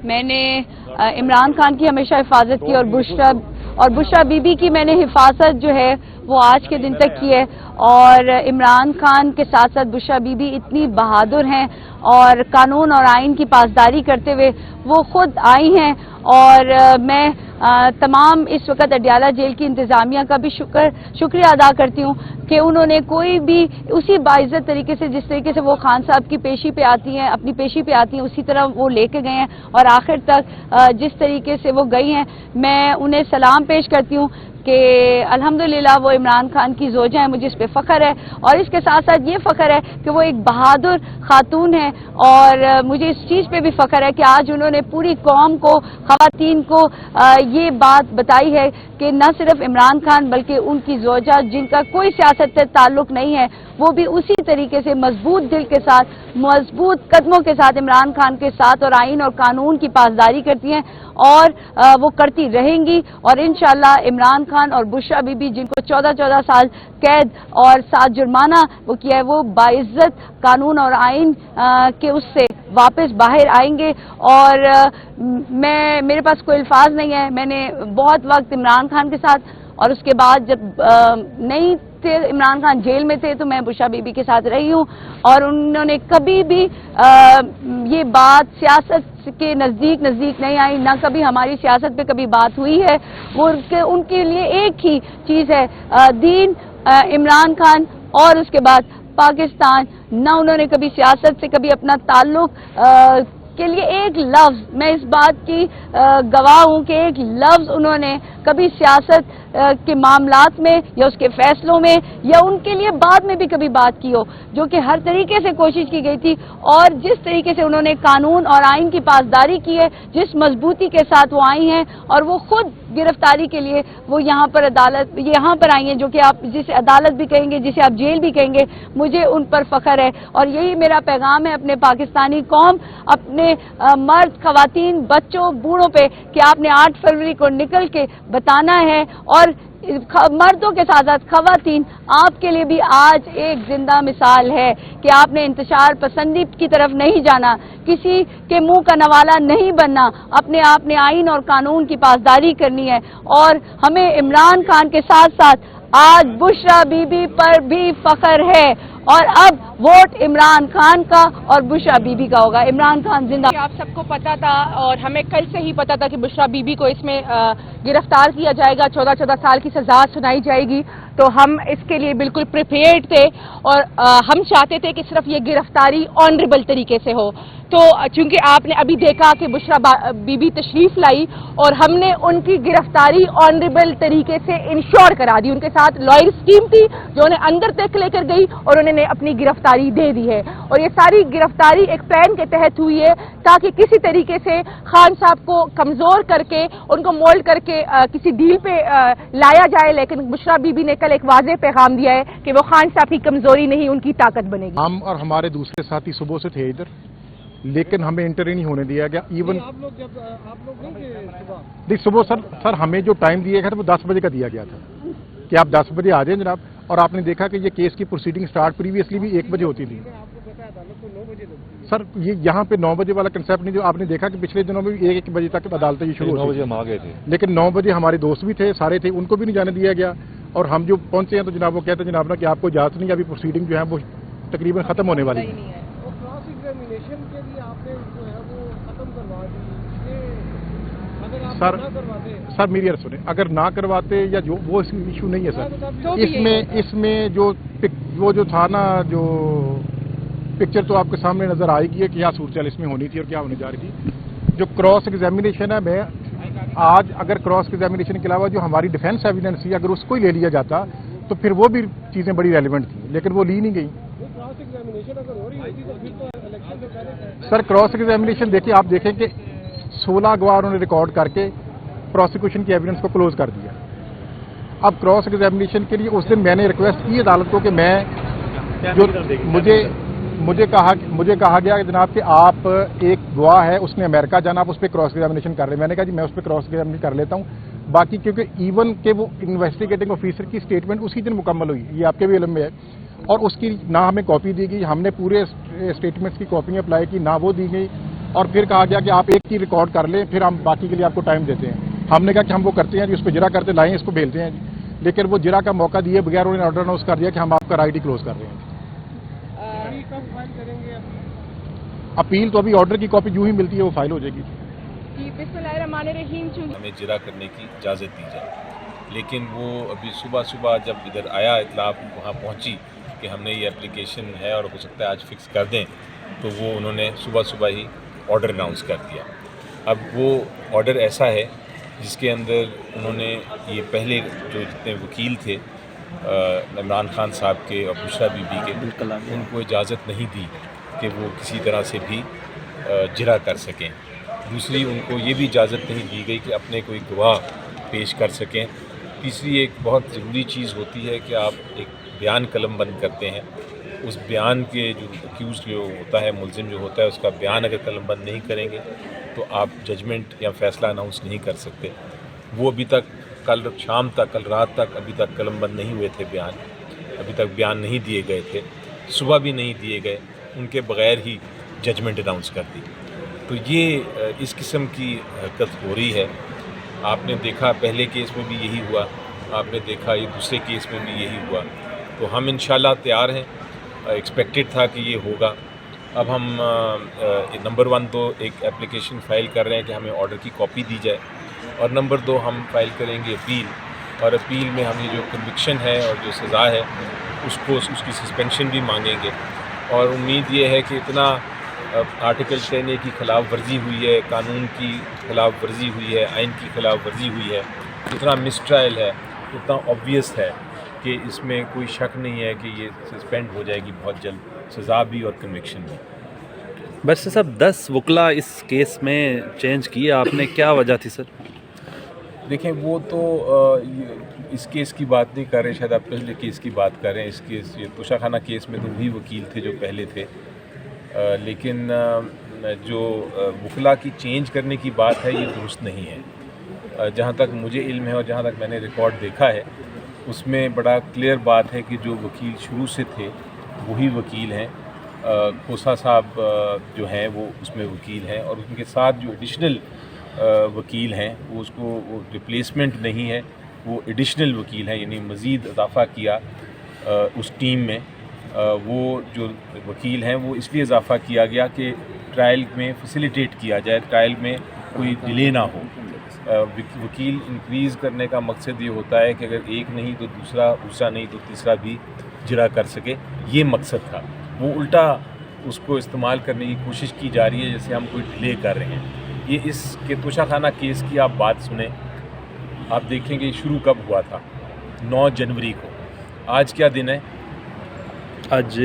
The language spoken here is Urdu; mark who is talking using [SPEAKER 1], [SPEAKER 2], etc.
[SPEAKER 1] میں نے عمران خان کی ہمیشہ حفاظت کی اور بشرا بی بی کی میں نے حفاظت جو ہے وہ آج کے دن تک کی ہے. اور عمران خان کے ساتھ ساتھ بشرا بی بی اتنی بہادر ہیں اور قانون اور آئین کی پاسداری کرتے ہوئے وہ خود آئی ہیں. اور میں تمام اس وقت اڈیالہ جیل کی انتظامیہ کا بھی شکریہ ادا کرتی ہوں کہ انہوں نے کوئی بھی اسی باعزت طریقے سے جس طریقے سے وہ خان صاحب کی پیشی پہ آتی ہیں اپنی پیشی پہ آتی ہیں اسی طرح وہ لے کے گئے ہیں اور آخر تک جس طریقے سے وہ گئی ہیں میں انہیں سلام پیش کرتی ہوں کہ الحمدللہ وہ عمران خان کی زوجہ ہیں. مجھے اس پہ فخر ہے اور اس کے ساتھ ساتھ یہ فخر ہے کہ وہ ایک بہادر خاتون ہے اور مجھے اس چیز پہ بھی فخر ہے کہ آج انہوں نے پوری قوم کو خواتین کو یہ بات بتائی ہے کہ نہ صرف عمران خان بلکہ ان کی زوجہ جن کا کوئی سیاست سے تعلق نہیں ہے وہ بھی اسی طریقے سے مضبوط دل کے ساتھ مضبوط قدموں کے ساتھ عمران خان کے ساتھ اور آئین اور قانون کی پاسداری کرتی ہیں اور وہ کرتی رہیں گی. اور انشاءاللہ عمران خان اور بشرا بی بی جن کو 14 سال قید اور 7 جرمانہ وہ کیا ہے وہ باعزت قانون اور آئین کے اس سے واپس باہر آئیں گے. اور میرے پاس کوئی الفاظ نہیں ہے. میں نے بہت وقت عمران خان کے ساتھ اور اس کے بعد جب نہیں تھے عمران خان جیل میں تھے تو میں بشرا بی بی کے ساتھ رہی ہوں اور انہوں نے کبھی بھی یہ بات سیاست کے نزدیک نہیں آئی نہ کبھی ہماری سیاست پہ کبھی بات ہوئی ہے. وہ ان کے لیے ایک ہی چیز ہے دین عمران خان اور اس کے بعد پاکستان. نہ انہوں نے کبھی سیاست سے کبھی اپنا تعلق کے لیے ایک لفظ میں اس بات کی گواہ ہوں کہ ایک لفظ انہوں نے کبھی سیاست کے معاملات میں یا اس کے فیصلوں میں یا ان کے لیے بعد میں بھی کبھی بات کی ہو جو کہ ہر طریقے سے کوشش کی گئی تھی. اور جس طریقے سے انہوں نے قانون اور آئین کی پاسداری کی ہے جس مضبوطی کے ساتھ وہ آئی ہیں اور وہ خود گرفتاری کے لیے وہ یہاں پر آئی ہیں جو کہ آپ جسے عدالت بھی کہیں گے جسے آپ جیل بھی کہیں گے. مجھے ان پر فخر ہے اور یہی میرا پیغام ہے اپنے پاکستانی قوم اپنے مرد خواتین بچوں بوڑھوں پہ کہ آپ نے 8 فروری کو نکل کے بتانا ہے. اور مردوں کے ساتھ ساتھ خواتین آپ کے لیے بھی آج ایک زندہ مثال ہے کہ آپ نے انتشار پسندی کی طرف نہیں جانا کسی کے منہ کا نوالا نہیں بننا اپنے آپ نے آئین اور قانون کی پاسداری کرنی ہے. اور ہمیں عمران خان کے ساتھ ساتھ آج بشرا بی بی پر بھی فخر ہے اور اب ووٹ عمران خان کا اور بشرا بی بی کا ہوگا. عمران خان زندہ.
[SPEAKER 2] آپ سب کو پتا تھا اور ہمیں کل سے ہی پتا تھا کہ بشرا بی بی کو اس میں گرفتار کیا جائے گا 14 سال کی سزا سنائی جائے گی تو ہم اس کے لیے بالکل پریپیئرڈ تھے اور ہم چاہتے تھے کہ صرف یہ گرفتاری آنریبل طریقے سے ہو. تو چونکہ آپ نے ابھی دیکھا کہ بشرا بی بی تشریف لائی اور ہم نے ان کی گرفتاری آنریبل طریقے سے انشور کرا دی. ان کے ساتھ لائرز ٹیم تھی جو انہیں اندر تک لے کر گئی اور انہوں نے اپنی گرفتاری دے دی ہے. اور یہ ساری گرفتاری ایک پلان کے تحت ہوئی ہے تاکہ کسی طریقے سے خان صاحب کو کمزور کر کے ان کو مولڈ کر کے کسی ڈیل پہ لایا جائے. لیکن بشرا بی بی نے کل ایک واضح پیغام دیا ہے کہ وہ خان صاحب کی کمزوری نہیں ان کی طاقت بنے گی.
[SPEAKER 3] ہم اور ہمارے دوسرے ساتھی صبح سے تھے ادھر لیکن ہمیں انٹر ہی نہیں ہونے دیا گیا. ایون صبح سر ہمیں جو ٹائم دیا گیا تھا وہ 10 بجے کا دیا گیا تھا کہ آپ 10 بجے آ جائیں جناب. اور آپ نے دیکھا کہ یہ کیس کی پروسیڈنگ سٹارٹ پریویسلی بھی 1 بجے ہوتی تھی. سر یہ یہاں پہ 9 بجے والا کنسیپٹ نہیں جو آپ نے دیکھا کہ پچھلے دنوں میں بھی 1 بجے تک عدالتیں شروع ہوئی.
[SPEAKER 4] 9 بجے ہم آ گئے تھے
[SPEAKER 3] لیکن 9 بجے ہمارے دوست بھی تھے سارے تھے ان کو بھی نہیں جانے دیا گیا. اور ہم جو پہنچے ہیں تو جناب وہ کہتے ہیں جناب نا کہ آپ کو اجازت نہیں ابھی پروسیڈنگ جو ہے وہ تقریباً ختم ہونے والی ہے. سر میری عرض سنیں اگر نہ کرواتے یا جو وہ ایشو نہیں ہے سر. اس میں جو تھا نا جو پکچر تو آپ کے سامنے نظر آئے گی کہ کیا صورتحال اس میں ہونی تھی اور کیا ہونے جا رہی تھی. جو کراس ایگزامینیشن ہے میں آج اگر کراس ایگزامینیشن کے علاوہ جو ہماری ڈیفینس ایویڈنس تھی اگر اس کو ہی لے لیا جاتا تو پھر وہ بھی چیزیں بڑی ریلیونٹ تھیں لیکن وہ لی نہیں گئی. سر کراس ایگزامینیشن دیکھیں آپ دیکھیں کہ 16 گواہ انہوں نے ریکارڈ کر کے پروسیکیوشن کی ایویڈنس کو کلوز کر دیا. اب کراس ایگزامینیشن کے لیے اس دن میں نے ریکویسٹ کی عدالت کو کہ میں جو مجھے کہا گیا کہ جناب کہ آپ ایک گواہ ہے اس نے امریکہ جانا آپ اس پہ کراس ایگزامینیشن کر رہے ہیں. میں نے کہا جی میں اس پہ کراس ایگزامینیشن کر لیتا ہوں. باقی کیونکہ ایون کہ وہ انویسٹیگیٹنگ آفیسر کی اسٹیٹمنٹ اسی دن مکمل ہوئی یہ آپ کے بھی علم میں ہے اور اس کی نہ ہمیں کاپی دی گئی. ہم نے پورے اسٹیٹمنٹس کی کاپیاں اپلائی کی نہ وہ دی گئی اور پھر کہا گیا کہ آپ ایک کی ریکارڈ کر لیں, پھر ہم باقی کے لیے آپ کو ٹائم دیتے ہیں. ہم نے کہا کہ ہم وہ کرتے ہیں جی, اس پہ جرا کرتے لائیں, اس کو بھیجتے ہیں جی, لیکن وہ جرا کا موقع دیے بغیر انہوں نے آرڈر اناؤنس کر دیا کہ ہم آپ کا رائٹ ہی کلوز کر رہے ہیں. اپیل تو ابھی آرڈر کی کاپی یوں ہی ملتی ہے, وہ فائل ہو جائے گی.
[SPEAKER 2] بسم اللہ الرحمن الرحیم.
[SPEAKER 4] ہمیں جرا کرنے کی اجازت دی جائے, لیکن وہ ابھی صبح جب ادھر آیا اطلاع وہاں پہنچی کہ ہم نے یہ اپلیکیشن ہے اور ہو سکتا ہے آج فکس کر دیں, تو وہ انہوں نے صبح ہی آرڈر اناؤنس کر دیا. اب وہ آرڈر ایسا ہے جس کے اندر انہوں نے یہ پہلے جو جتنے وکیل تھے عمران خان صاحب کے اور بشرا بی بی کے, ان کو اجازت نہیں دی کہ وہ کسی طرح سے بھی جرا کر سکیں. دوسری, ان کو یہ بھی اجازت نہیں دی گئی کہ اپنے کوئی گواہ پیش کر سکیں. تیسری, ایک بہت ضروری چیز ہوتی ہے کہ آپ ایک بیان قلم بند کرتے ہیں, اس بیان کے جو ایکیوز جو ہوتا ہے, ملزم جو ہوتا ہے, اس کا بیان اگر قلم بند نہیں کریں گے تو آپ ججمنٹ یا فیصلہ اناؤنس نہیں کر سکتے. وہ ابھی تک کل شام تک, کل رات تک ابھی تک قلم بند نہیں ہوئے تھے بیان, ابھی تک بیان نہیں دیے گئے تھے, صبح بھی نہیں دیے گئے, ان کے بغیر ہی ججمنٹ اناؤنس کر دی. تو یہ اس قسم کی حرکت ہو رہی ہے. آپ نے دیکھا پہلے کیس میں بھی یہی ہوا, آپ نے دیکھا یہ دوسرے کیس میں بھی یہی ہوا. تو ہم انشاءاللہ تیار ہیں, ایکسپیکٹڈ تھا کہ یہ ہوگا. اب ہم نمبر 1 تو ایک اپلیکیشن فائل کر رہے ہیں کہ ہمیں آرڈر کی کاپی دی جائے, اور نمبر 2 ہم فائل کریں گے اپیل, اور اپیل میں ہم یہ جو کنوکشن ہے اور جو سزا ہے اس کی سسپینشن بھی مانگیں گے. اور امید یہ ہے کہ اتنا آرٹیکل 10A کی خلاف ورزی ہوئی ہے, قانون کی خلاف ورزی ہوئی ہے, آئین کی خلاف ورزی ہوئی ہے, اتنا مس ٹرائل ہے, اتنا آبویس ہے کہ اس میں کوئی شک نہیں ہے کہ یہ سسپینڈ ہو جائے گی بہت جلد, سزا بھی اور کنوکشن بھی.
[SPEAKER 5] بس صاحب 10 وکلا اس کیس میں چینج کیے آپ نے, کیا وجہ تھی سر؟
[SPEAKER 4] دیکھیں وہ تو اس کیس کی بات نہیں کر رہے, شاید آپ پہلے کیس کی بات کر رہے ہیں. اس کیس یہ توشہ خانہ کیس میں تو وہی وکیل تھے جو پہلے تھے, لیکن جو وکلا کی چینج کرنے کی بات ہے یہ درست نہیں ہے. جہاں تک مجھے علم ہے اور جہاں تک میں نے ریکارڈ دیکھا ہے اس میں بڑا کلیئر بات ہے کہ جو وکیل شروع سے تھے وہی وکیل ہیں. کھوسہ صاحب جو ہیں وہ اس میں وکیل ہیں, اور ان کے ساتھ جو ایڈیشنل وکیل ہیں وہ اس کو ریپلیسمنٹ نہیں ہے, وہ ایڈیشنل وکیل ہیں, یعنی مزید اضافہ کیا اس ٹیم میں. وہ جو وکیل ہیں وہ اس لیے اضافہ کیا گیا کہ ٹرائل میں فیسیلیٹیٹ کیا جائے, ٹرائل میں کوئی ڈیلے نہ ہو. وکیل انکریز کرنے کا مقصد یہ ہوتا ہے کہ اگر ایک نہیں تو دوسرا نہیں تو تیسرا بھی جرا کر سکے, یہ مقصد تھا. وہ الٹا اس کو استعمال کرنے کی کوشش کی جا رہی ہے جیسے ہم کوئی ڈیلے کر رہے ہیں. یہ اس کے توشہ خانہ کیس کی آپ بات سنیں, آپ دیکھیں گے شروع کب ہوا تھا, 9 جنوری کو. آج کیا دن ہے؟
[SPEAKER 5] آج